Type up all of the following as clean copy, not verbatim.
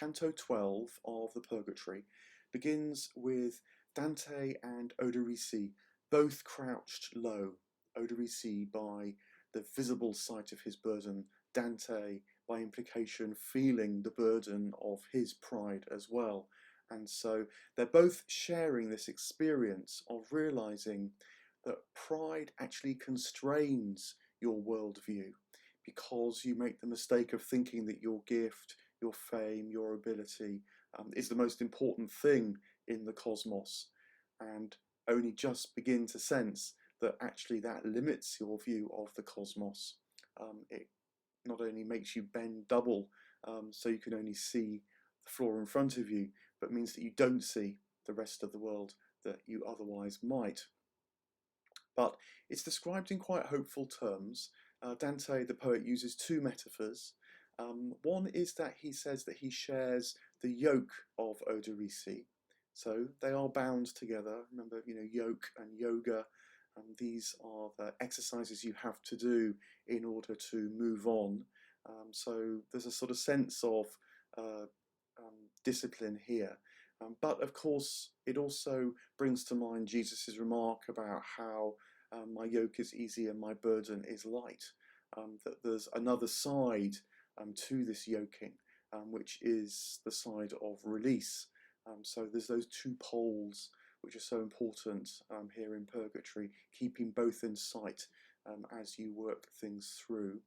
Canto 12 of the Purgatory begins with Dante and Oderisi both crouched low. Oderisi by the visible sight of his burden, Dante by implication feeling the burden of his pride as well. And so they're both sharing this experience of realizing that pride actually constrains your worldview because you make the mistake of thinking that your gift, your fame, your ability is the most important thing in the cosmos, and only just begin to sense that actually that limits your view of the cosmos. It not only makes you bend double so you can only see the floor in front of you, but means that you don't see the rest of the world that you otherwise might. But it's described in quite hopeful terms. Dante, the poet, uses two metaphors. One is that he says that he shares the yoke of Oderisi. So they are bound together. Remember, yoke and yoga. These are the exercises you have to do in order to move on. So there's a sort of sense of discipline here. But of course, it also brings to mind Jesus' remark about how my yoke is easy and my burden is light. That there's another side to this yoking, which is the side of release. So there's those two poles which are so important here in Purgatory, keeping both in sight as you work things through.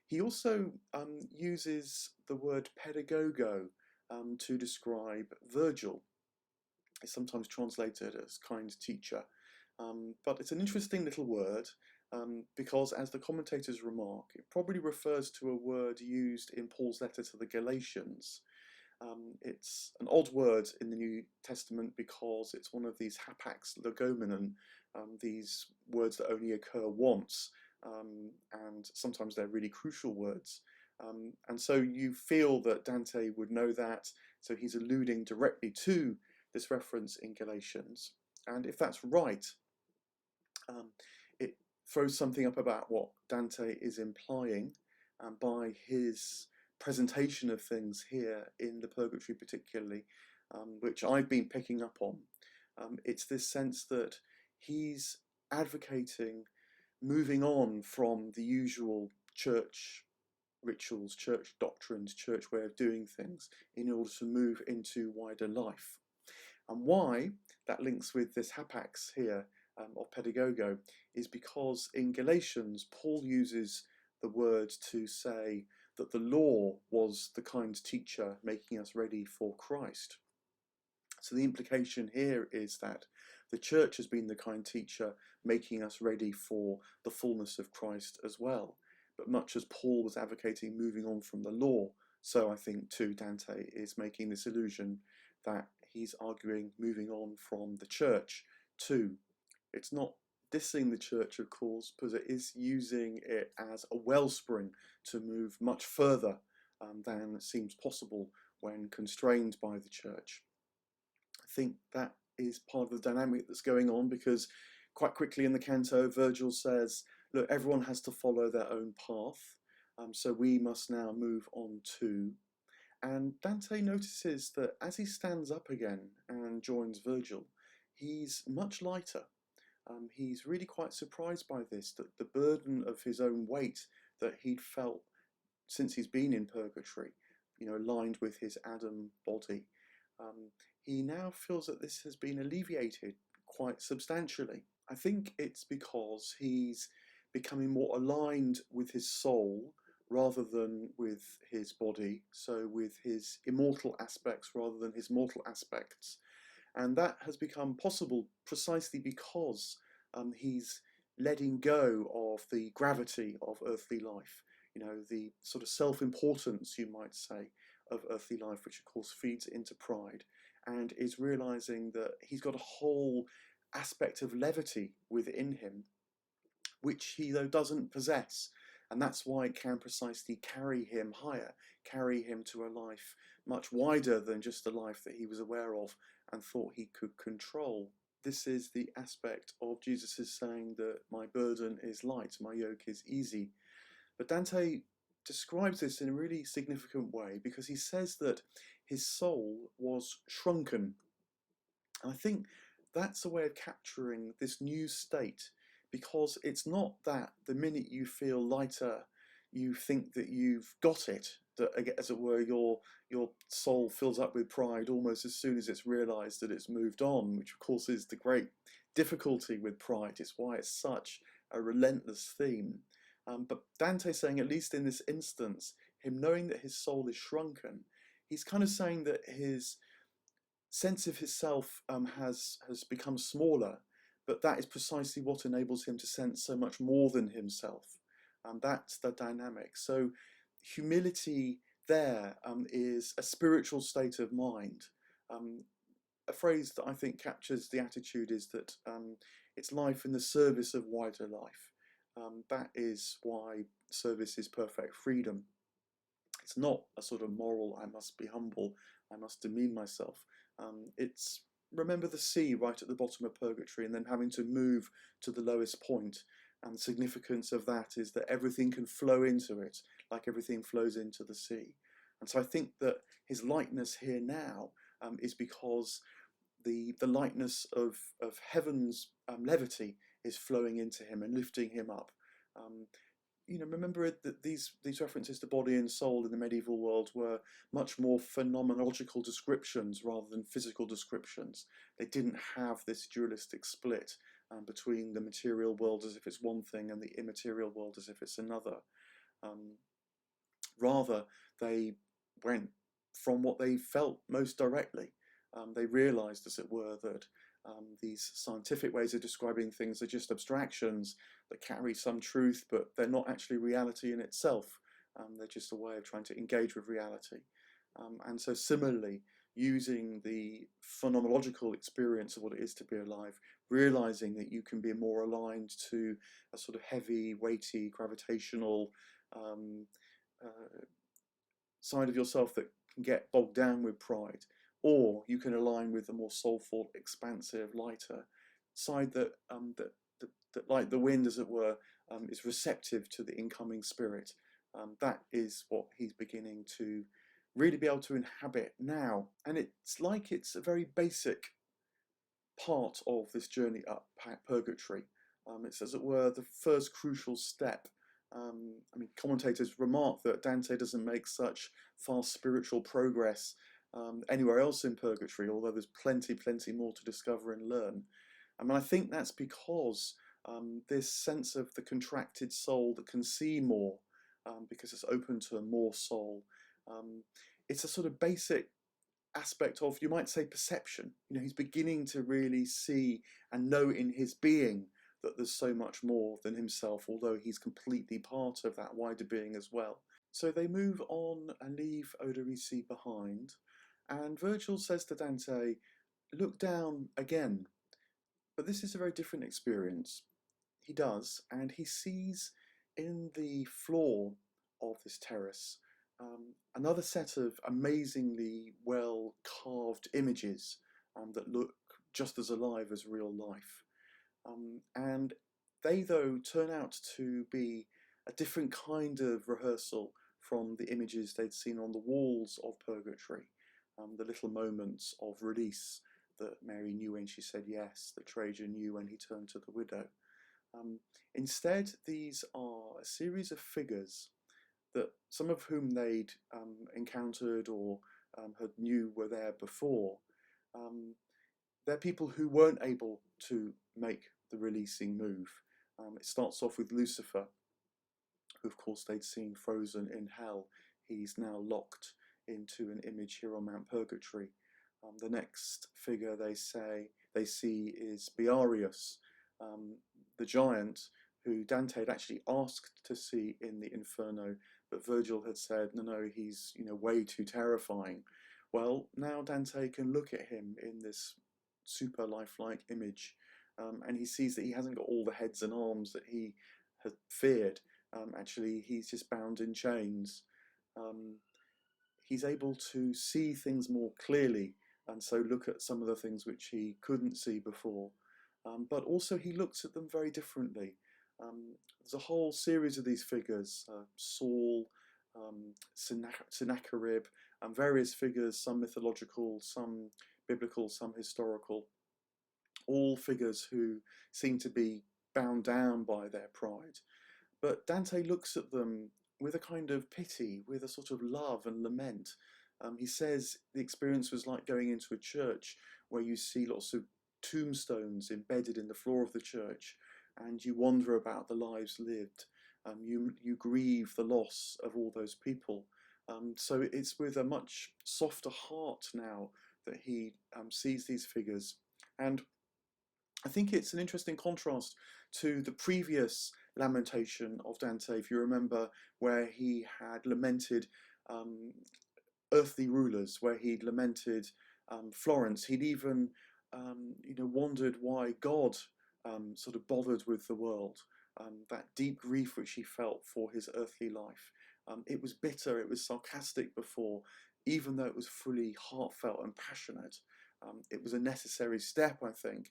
He also uses the word pedagogo to describe Virgil. It's sometimes translated as kind teacher, but it's an interesting little word because, as the commentators remark, it probably refers to a word used in Paul's letter to the Galatians. It's an odd word in the New Testament because it's one of these hapax legomenon, these words that only occur once, and sometimes they're really crucial words. And so you feel that Dante would know that, so he's alluding directly to this reference in Galatians. And if that's right, it throws something up about what Dante is implying by his presentation of things here in the Purgatory particularly, which I've been picking up on. It's this sense that he's advocating moving on from the usual church rituals, church doctrines, church way of doing things in order to move into wider life. And why that links with this hapax here of pedagogo is because in Galatians, Paul uses the word to say that the law was the kind teacher making us ready for Christ. So the implication here is that the church has been the kind teacher making us ready for the fullness of Christ as well. But much as Paul was advocating moving on from the law, so I think too Dante is making this allusion that he's arguing moving on from the church too. It's not dissing the church, of course, but it is using it as a wellspring to move much further than seems possible when constrained by the church. I think that is part of the dynamic that's going on, because quite quickly in the canto, Virgil says, look, everyone has to follow their own path, so we must now move on too. And Dante notices that as he stands up again and joins Virgil, he's much lighter. He's really quite surprised by this, that the burden of his own weight that he'd felt since he's been in Purgatory, aligned with his Adam body, he now feels that this has been alleviated quite substantially. I think it's because he's becoming more aligned with his soul rather than with his body, so with his immortal aspects rather than his mortal aspects. And that has become possible precisely because he's letting go of the gravity of earthly life, the sort of self-importance, you might say, of earthly life, which of course feeds into pride, and is realizing that he's got a whole aspect of levity within him, which he, though, doesn't possess. And that's why it can precisely carry him higher, carry him to a life much wider than just the life that he was aware of and thought he could control. This is the aspect of Jesus' saying that my burden is light, my yoke is easy. But Dante describes this in a really significant way because he says that his soul was shrunken. And I think that's a way of capturing this new state, because it's not that the minute you feel lighter, you think that you've got it, that as it were, your soul fills up with pride almost as soon as it's realized that it's moved on, which of course is the great difficulty with pride. It's why it's such a relentless theme. But Dante's saying, at least in this instance, him knowing that his soul is shrunken, he's kind of saying that his sense of himself has become smaller, but that is precisely what enables him to sense so much more than himself. That's the dynamic. So humility there is a spiritual state of mind. A phrase that I think captures the attitude is that it's life in the service of wider life. That is why service is perfect freedom. It's not a sort of moral, I must be humble, I must demean myself. It's remember the sea right at the bottom of purgatory and then having to move to the lowest point. And the significance of that is that everything can flow into it, like everything flows into the sea. And so I think that his lightness here now is because the lightness of heaven's levity is flowing into him and lifting him up. Remember that these references to body and soul in the medieval world were much more phenomenological descriptions rather than physical descriptions. They didn't have this dualistic split between the material world as if it's one thing and the immaterial world as if it's another. Rather, they went from what they felt most directly. They realized, as it were, that these scientific ways of describing things are just abstractions that carry some truth, but they're not actually reality in itself. They're just a way of trying to engage with reality. And so similarly, using the phenomenological experience of what it is to be alive, realizing that you can be more aligned to a sort of heavy, weighty, gravitational side of yourself that can get bogged down with pride, or you can align with the more soulful, expansive, lighter side that like the wind, as it were, is receptive to the incoming spirit. That is what he's beginning to really be able to inhabit now. And it's like it's a very basic part of this journey up purgatory. It's, as it were, the first crucial step. Commentators remark that Dante doesn't make such fast spiritual progress anywhere else in purgatory, although there's plenty more to discover and learn. I think that's because this sense of the contracted soul that can see more, because it's open to more soul, it's a sort of basic aspect of, you might say, perception. He's beginning to really see and know in his being that there's so much more than himself, although he's completely part of that wider being as well. So they move on and leave Oderisi behind, and Virgil says to Dante, look down again. But this is a very different experience. He does, and he sees in the floor of this terrace another set of amazingly well carved images that look just as alive as real life. And they, though, turn out to be a different kind of rehearsal from the images they'd seen on the walls of Purgatory, the little moments of release that Mary knew when she said yes, that Trajan knew when he turned to the widow. Instead, these are a series of figures that some of whom they'd encountered or had knew were there before. They're people who weren't able to make the releasing move. It starts off with Lucifer, who of course they'd seen frozen in hell. He's now locked into an image here on Mount Purgatory. The next figure they see is Briareus, the giant who Dante had actually asked to see in the Inferno, but Virgil had said, no, he's way too terrifying. Well, now Dante can look at him in this super lifelike image, and he sees that he hasn't got all the heads and arms that he had feared. Actually, he's just bound in chains. He's able to see things more clearly, and so look at some of the things which he couldn't see before. But also he looks at them very differently. There's a whole series of these figures, Saul, Sennacherib, and various figures, some mythological, some biblical, some historical, all figures who seem to be bound down by their pride. But Dante looks at them with a kind of pity, with a sort of love and lament. He says the experience was like going into a church where you see lots of tombstones embedded in the floor of the church, and you wonder about the lives lived. You grieve the loss of all those people. So it's with a much softer heart now that he sees these figures. And I think it's an interesting contrast to the previous lamentation of Dante, if you remember, where he had lamented um, earthly rulers, where he'd lamented Florence. He'd even, wondered why God sort of bothered with the world. That deep grief which he felt for his earthly life. It was bitter, it was sarcastic before, even though it was fully heartfelt and passionate. It was a necessary step, I think.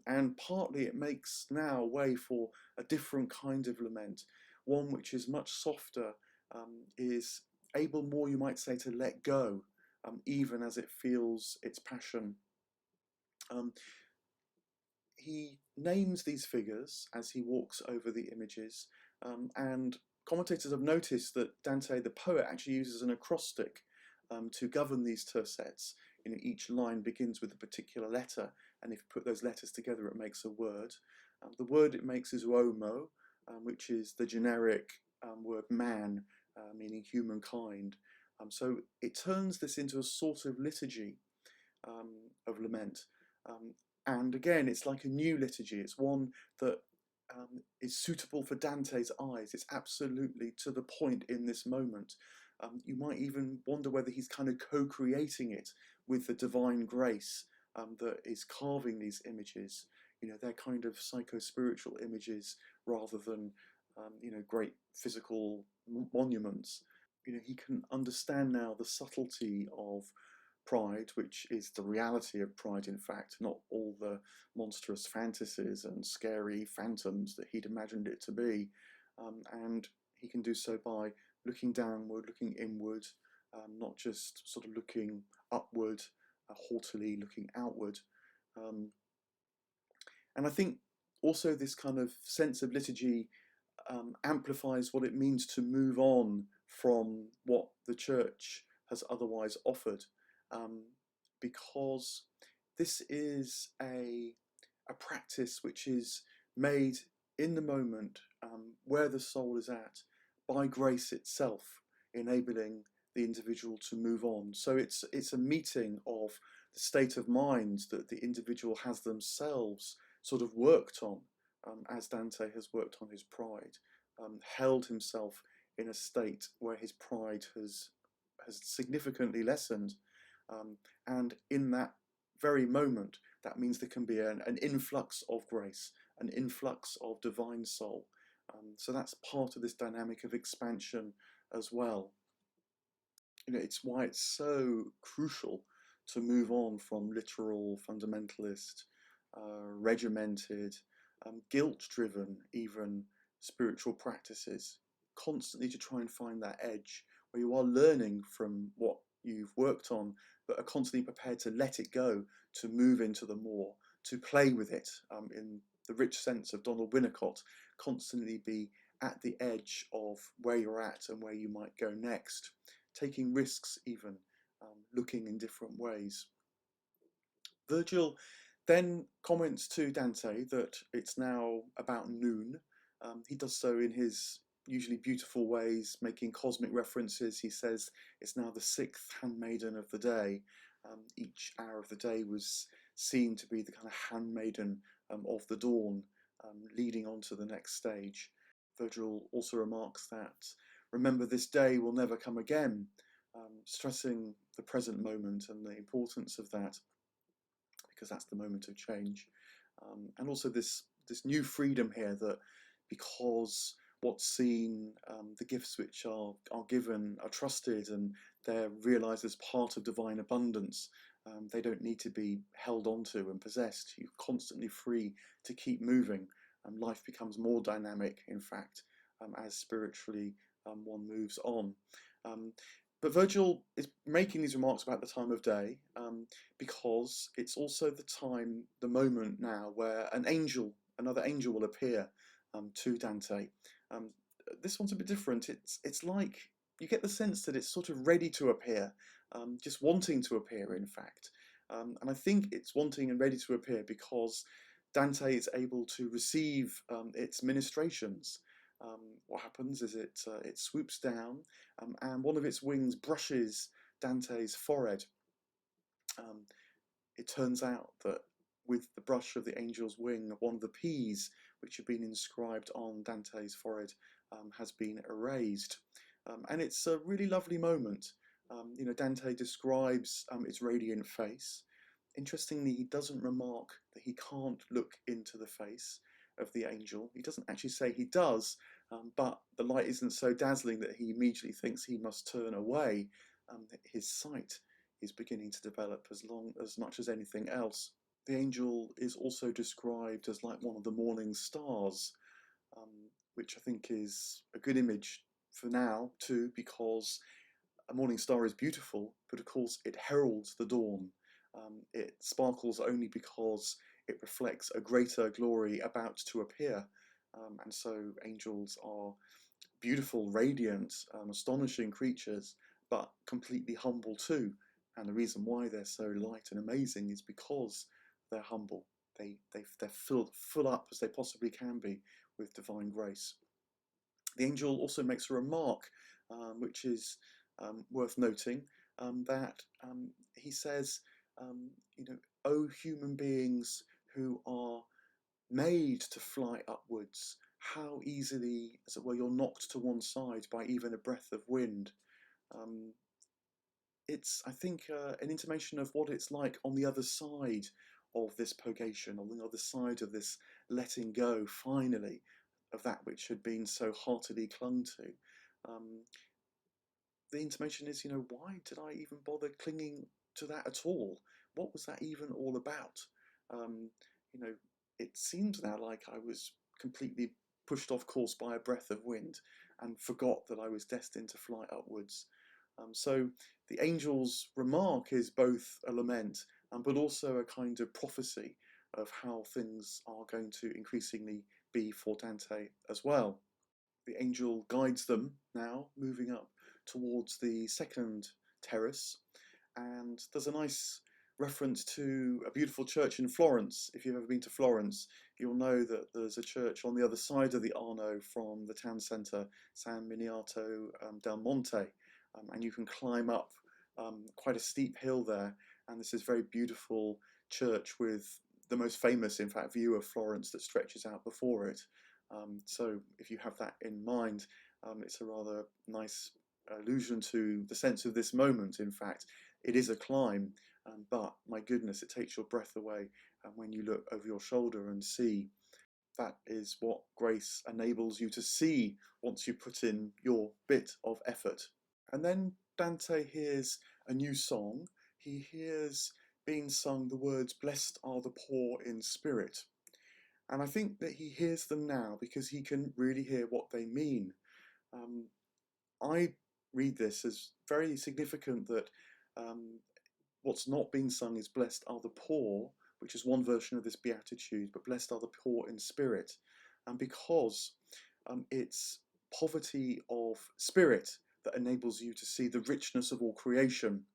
And partly it makes now way for a different kind of lament, one which is much softer, is able more, you might say, to let go, even as it feels its passion. He names these figures as he walks over the images, and commentators have noticed that Dante, the poet, actually uses an acrostic to govern these tercets. Each line begins with a particular letter, and if you put those letters together, it makes a word. The word it makes is uomo, which is the generic word man, meaning humankind. So it turns this into a sort of liturgy of lament. And again, it's like a new liturgy. It's one that is suitable for Dante's eyes. It's absolutely to the point in this moment. You might even wonder whether he's kind of co-creating it with the divine grace that is carving these images. They're kind of psycho-spiritual images rather than, great physical monuments. He can understand now the subtlety of pride, which is the reality of pride, in fact, not all the monstrous fantasies and scary phantoms that he'd imagined it to be. And he can do so by looking downward, looking inward, not just sort of looking upward, haughtily looking outward. And I think also this kind of sense of liturgy amplifies what it means to move on from what the church has otherwise offered, because this is a practice which is made in the moment, where the soul is at, by grace itself, enabling the individual to move on. So it's a meeting of the state of mind that the individual has themselves sort of worked on, as Dante has worked on his pride, held himself in a state where his pride has significantly lessened, and in that very moment, that means there can be an influx of grace, an influx of divine soul. So that's part of this dynamic of expansion as well. It's why it's so crucial to move on from literal, fundamentalist, regimented, guilt-driven, even spiritual practices, constantly to try and find that edge where you are learning from what you've worked on, but are constantly prepared to let it go, to move into the more, to play with it, in the rich sense of Donald Winnicott, constantly be at the edge of where you're at and where you might go next, taking risks even, looking in different ways. Virgil then comments to Dante that it's now about noon. He does so in his usually beautiful ways, making cosmic references. He says it's now the sixth handmaiden of the day. Each hour of the day was seen to be the kind of handmaiden of the dawn, leading on to the next stage. Virgil also remarks that, remember, this day will never come again, stressing the present moment and the importance of that, because that's the moment of change. And also this new freedom here, that because what's seen, the gifts which are given are trusted and they're realised as part of divine abundance. They don't need to be held onto and possessed. You're constantly free to keep moving. Life becomes more dynamic, in fact, as spiritually one moves on. But Virgil is making these remarks about the time of day because it's also the time, the moment now, where another angel will appear to Dante. Um, this one's a bit different. It's like you get the sense that it's sort of ready to appear, just wanting to appear, in fact. And I think it's wanting and ready to appear because Dante is able to receive its ministrations. What happens is it swoops down and one of its wings brushes Dante's forehead. Um, it turns out that with the brush of the angel's wing, one of the P's which had been inscribed on Dante's forehead has been erased. And it's a really lovely moment. Dante describes its radiant face. Interestingly, he doesn't remark that he can't look into the face of the angel. He doesn't actually say he does, but the light isn't so dazzling that he immediately thinks he must turn away. His sight is beginning to develop as much as anything else. The angel is also described as like one of the morning stars, which I think is a good image for now too, because a morning star is beautiful, but of course it heralds the dawn. It sparkles only because it reflects a greater glory about to appear. And so angels are beautiful, radiant, astonishing creatures, but completely humble too. And the reason why they're so light and amazing is because they're humble. They're full up as they possibly can be with divine grace. The angel also makes a remark, which is worth noting, that he says, "O human beings who are made to fly upwards, how easily, as it were, you're knocked to one side by even a breath of wind." It's, I think, an intimation of what it's like on the other side of this purgation, on the other side of this letting go, finally, of that which had been so heartily clung to. The intimation is, why did I even bother clinging to that at all? What was that even all about? Um, it seems now like I was completely pushed off course by a breath of wind and forgot that I was destined to fly upwards. So the angel's remark is both a lament, but also a kind of prophecy of how things are going to increasingly be for Dante as well. The angel guides them now, moving up towards the second terrace, and there's a nice reference to a beautiful church in Florence. If you've ever been to Florence, you'll know that there's a church on the other side of the Arno from the town centre, San Miniato del Monte, and you can climb up quite a steep hill there, and this is very beautiful church with the most famous, in fact, view of Florence that stretches out before it. So if you have that in mind, it's a rather nice allusion to the sense of this moment. In fact, it is a climb, but my goodness, it takes your breath away when you look over your shoulder and see. That is what grace enables you to see once you put in your bit of effort. And then Dante hears a new song. He hears being sung the words, "Blessed are the poor in spirit." And I think that he hears them now because he can really hear what they mean. I read this as very significant that what's not being sung is "Blessed are the poor," which is one version of this beatitude, but "Blessed are the poor in spirit." And because it's poverty of spirit that enables you to see the richness of all creation.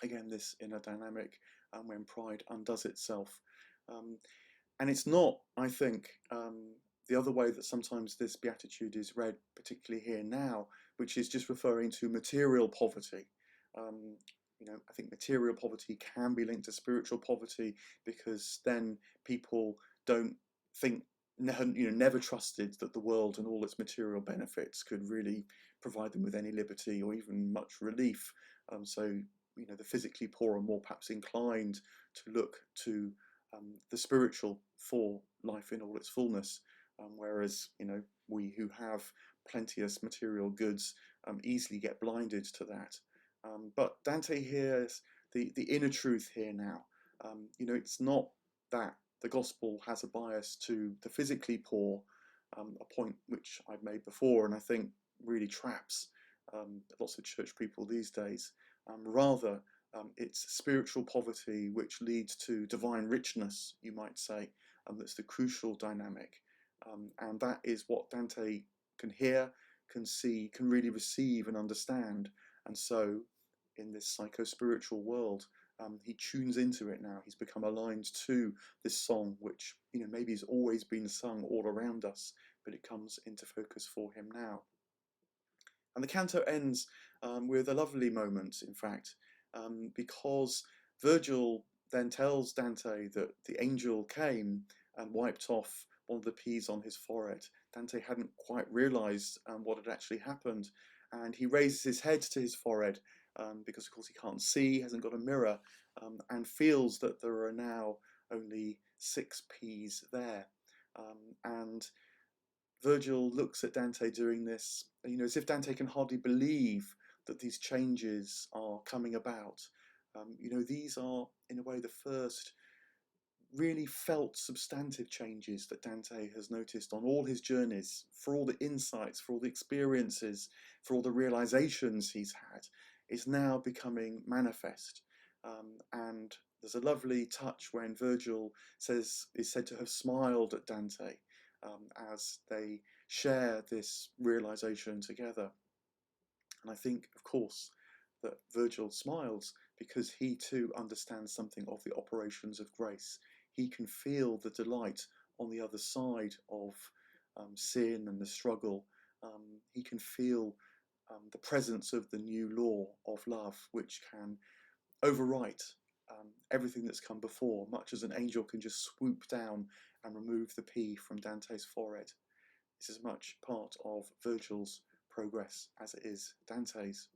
Again, this inner dynamic when pride undoes itself. And it's not, I think, the other way that sometimes this beatitude is read, particularly here now, which is just referring to material poverty. I think material poverty can be linked to spiritual poverty because then people don't think, never trusted that the world and all its material benefits could really provide them with any liberty or even much relief. So, the physically poor are more perhaps inclined to look to the spiritual for life in all its fullness, whereas we who have plenteous material goods easily get blinded to that. But Dante hears the inner truth here now. It's not that the gospel has a bias to the physically poor, a point which I've made before, and I think really traps lots of church people these days. Rather, it's spiritual poverty which leads to divine richness, you might say. That's the crucial dynamic. And that is what Dante can hear, can see, can really receive and understand. And so, in this psycho-spiritual world, he tunes into it now. He's become aligned to this song, which maybe has always been sung all around us, but it comes into focus for him now. And the canto ends with a lovely moment, in fact, because Virgil then tells Dante that the angel came and wiped off one of the P's on his forehead. Dante hadn't quite realised what had actually happened, and he raises his head to his forehead because, of course, he can't see, hasn't got a mirror, and feels that there are now only 6 P's there. And Virgil looks at Dante doing this, as if Dante can hardly believe that these changes are coming about. These are, in a way, the first really felt substantive changes that Dante has noticed on all his journeys, for all the insights, for all the experiences, for all the realizations he's had, is now becoming manifest. And there's a lovely touch when Virgil is said to have smiled at Dante as they share this realization together. And I think, of course, that Virgil smiles because he too understands something of the operations of grace. He can feel the delight on the other side of sin and the struggle. He can feel the presence of the new law of love, which can overwrite everything that's come before, much as an angel can just swoop down and remove the P from Dante's forehead. This is much part of Virgil's progress as it is Dante's.